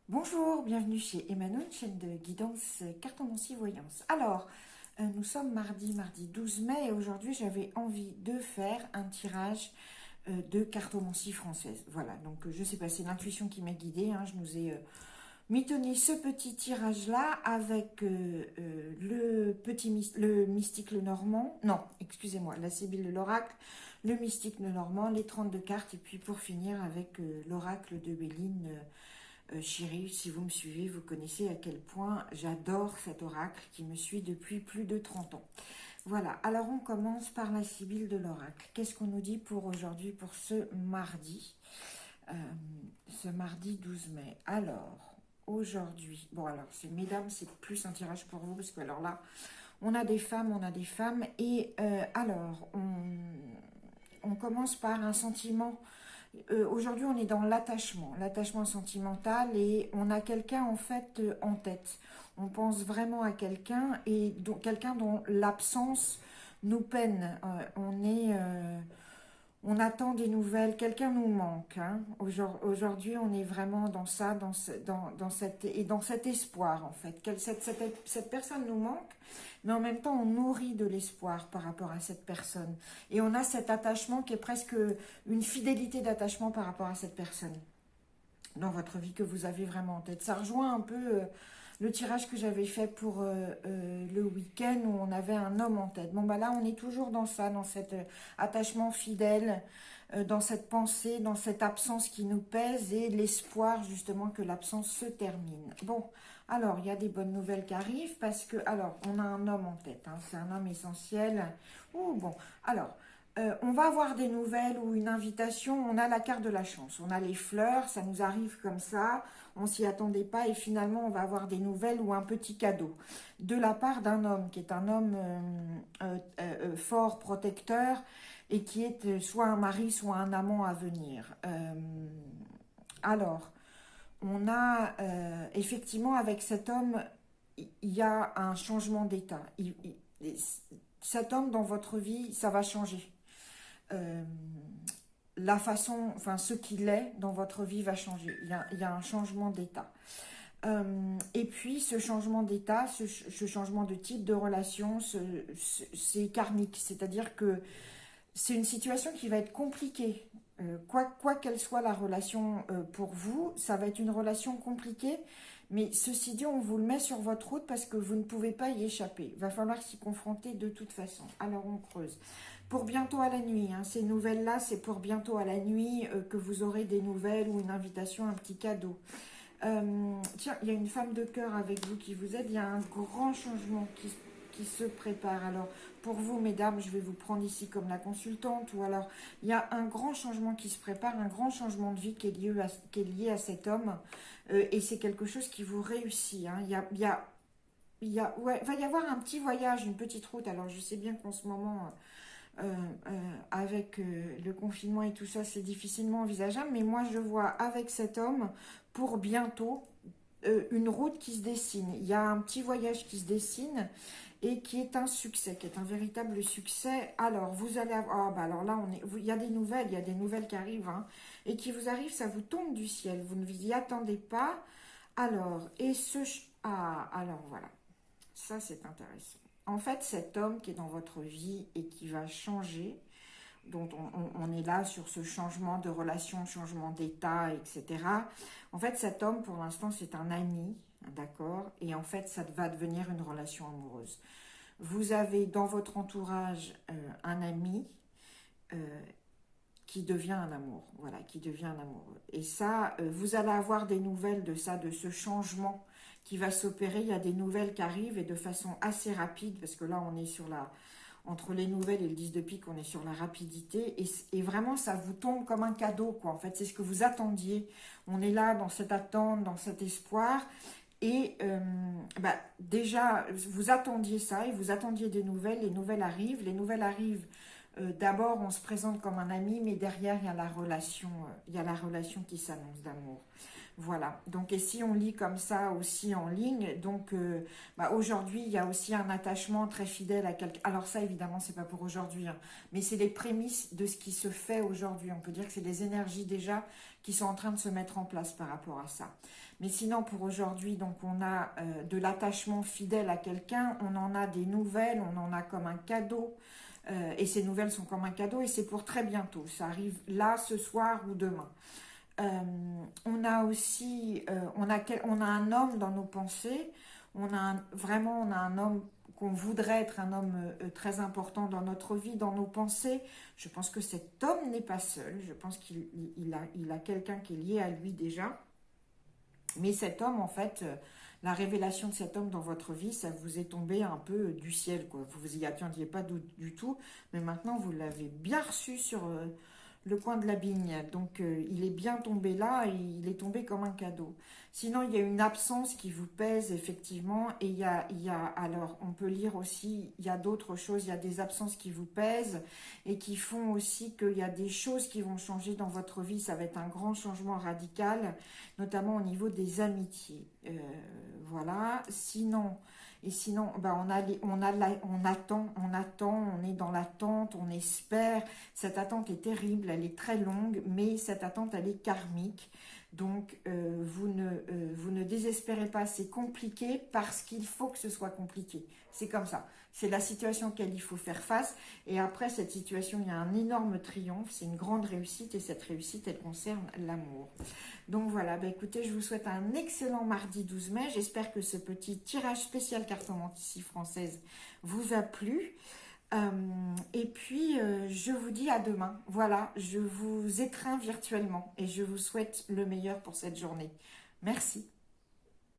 Bonjour, bienvenue chez Emmanuel, chaîne de guidance cartomancie voyance. Alors, nous sommes mardi 12 mai et aujourd'hui j'avais envie de faire un tirage de cartomancie française. Voilà, donc je sais pas, c'est l'intuition qui m'a guidée, hein, je nous ai mitonné ce petit tirage-là avec le mystique le normand, non, excusez-moi, la Sibylle de l'oracle, le mystique le normand, les 32 cartes et puis pour finir avec l'oracle de Béline. Chérie, si vous me suivez, vous connaissez à quel point j'adore cet oracle qui me suit depuis plus de 30 ans. Voilà, alors on commence par la Sibylle de l'oracle. Qu'est-ce qu'on nous dit pour aujourd'hui, pour euh, ce mardi 12 mai? Alors, aujourd'hui, bon alors, c'est mesdames, c'est plus un tirage pour vous, parce que alors là, on a des femmes, et alors, on commence par un sentiment. Aujourd'hui, on est dans l'attachement sentimental et on a quelqu'un en fait en tête. On pense vraiment à quelqu'un et quelqu'un dont l'absence nous peine. On attend des nouvelles, quelqu'un nous manque, hein. Aujourd'hui, on est vraiment dans ça, dans cet espoir, en fait. Cette personne nous manque, mais en même temps, on nourrit de l'espoir par rapport à cette personne. Et on a cet attachement qui est presque une fidélité d'attachement par rapport à cette personne dans votre vie que vous avez vraiment en tête. Ça rejoint un peu le tirage que j'avais fait pour le week-end où on avait un homme en tête. Bon, bah là, on est toujours dans ça, dans cet attachement fidèle, dans cette pensée, dans cette absence qui nous pèse et l'espoir justement que l'absence se termine. Bon, alors, il y a des bonnes nouvelles qui arrivent parce que, alors, on a un homme en tête, hein, c'est un homme essentiel. Ouh, bon, alors, on va avoir des nouvelles ou une invitation, on a la carte de la chance, on a les fleurs, ça nous arrive comme ça, on s'y attendait pas et finalement on va avoir des nouvelles ou un petit cadeau de la part d'un homme qui est un homme fort, protecteur et qui est soit un mari, soit un amant à venir. Alors, on a effectivement avec cet homme, il y a un changement d'état. Cet homme dans votre vie, ça va changer. euh, la façon, enfin ce qu'il est dans votre vie va changer. Il y a un changement d'état. Et puis ce changement d'état, ce changement de type de relation, c'est karmique. C'est-à-dire que c'est une situation qui va être compliquée. Quoi qu'elle soit la relation pour vous, ça va être une relation compliquée. Mais ceci dit, on vous le met sur votre route parce que vous ne pouvez pas y échapper. Il va falloir s'y confronter de toute façon. Alors on creuse. Pour bientôt à la nuit, hein, ces nouvelles-là, c'est pour bientôt à la nuit que vous aurez des nouvelles ou une invitation, un petit cadeau. Tiens, il y a une femme de cœur avec vous qui vous aide. Il y a un grand changement qui se prépare. Alors, pour vous, mesdames, je vais vous prendre ici comme la consultante. Ou alors, il y a un grand changement qui se prépare, un grand changement de vie qui est lié à cet homme. Et c'est quelque chose qui vous réussit, hein. Ouais, il va y avoir un petit voyage, une petite route. Alors, je sais bien qu'en ce moment, avec le confinement et tout ça, c'est difficilement envisageable. Mais moi, je vois avec cet homme, pour bientôt, une route qui se dessine. Il y a un petit voyage qui se dessine et qui est un succès, qui est un véritable succès. Alors, vous allez avoir... Ah, bah alors là, il y a des nouvelles qui arrivent, hein, et qui vous arrivent, ça vous tombe du ciel. Vous ne vous y attendez pas. Alors, Ah, alors voilà. Ça, c'est intéressant. En fait, cet homme qui est dans votre vie et qui va changer, dont on est là sur ce changement de relation, changement d'état, etc. En fait, cet homme, pour l'instant, c'est un ami, d'accord? Et en fait, ça va devenir une relation amoureuse. Vous avez dans votre entourage un ami euh, qui devient un amour, voilà, qui devient un amoureux. Et ça, vous allez avoir des nouvelles de ça, de ce changement qui va s'opérer. Il y a des nouvelles qui arrivent et de façon assez rapide, parce que là, on est sur entre les nouvelles et le 10 de pique, on est sur la rapidité. Et vraiment, ça vous tombe comme un cadeau, quoi. En fait, c'est ce que vous attendiez. On est là dans cette attente, dans cet espoir. Et déjà, vous attendiez ça et vous attendiez des nouvelles. Les nouvelles arrivent. D'abord, on se présente comme un ami, mais derrière, il y a la relation qui s'annonce d'amour. Voilà, donc et si on lit comme ça aussi en ligne, donc aujourd'hui il y a aussi un attachement très fidèle à quelqu'un. Alors ça évidemment c'est pas pour aujourd'hui, hein, mais c'est les prémices de ce qui se fait aujourd'hui. On peut dire que c'est des énergies déjà qui sont en train de se mettre en place par rapport à ça. Mais sinon pour aujourd'hui, donc on a de l'attachement fidèle à quelqu'un, on en a des nouvelles, on en a comme un cadeau. Et ces nouvelles sont comme un cadeau et c'est pour très bientôt. Ça arrive là, ce soir ou demain. On a aussi, on a un homme dans nos pensées, vraiment on a un homme qu'on voudrait être un homme très important dans notre vie, dans nos pensées. Je pense que cet homme n'est pas seul, je pense qu'il a quelqu'un qui est lié à lui déjà. Mais cet homme, en fait, la révélation de cet homme dans votre vie, ça vous est tombé un peu du ciel, quoi. Vous vous y attendiez pas du tout, mais maintenant vous l'avez bien reçu sur le coin de la bigne. Donc il est bien tombé là et il est tombé comme un cadeau. Sinon, il y a une absence qui vous pèse effectivement et alors on peut lire aussi, il y a d'autres choses, il y a des absences qui vous pèsent et qui font aussi qu'il y a des choses qui vont changer dans votre vie. Ça va être un grand changement radical, notamment au niveau des amitiés. Voilà. Sinon, on attend, on est dans l'attente, on espère. Cette attente est terrible, elle est très longue, mais cette attente, elle est karmique. Donc, vous ne désespérez pas, c'est compliqué parce qu'il faut que ce soit compliqué. C'est comme ça. C'est la situation auquel il faut faire face. Et après cette situation, il y a un énorme triomphe, c'est une grande réussite. Et cette réussite, elle concerne l'amour. Donc voilà, écoutez, je vous souhaite un excellent mardi 12 mai. J'espère que ce petit tirage spécial cartomancie française vous a plu. Et puis, je vous dis à demain. Voilà, je vous étreins virtuellement et je vous souhaite le meilleur pour cette journée. Merci.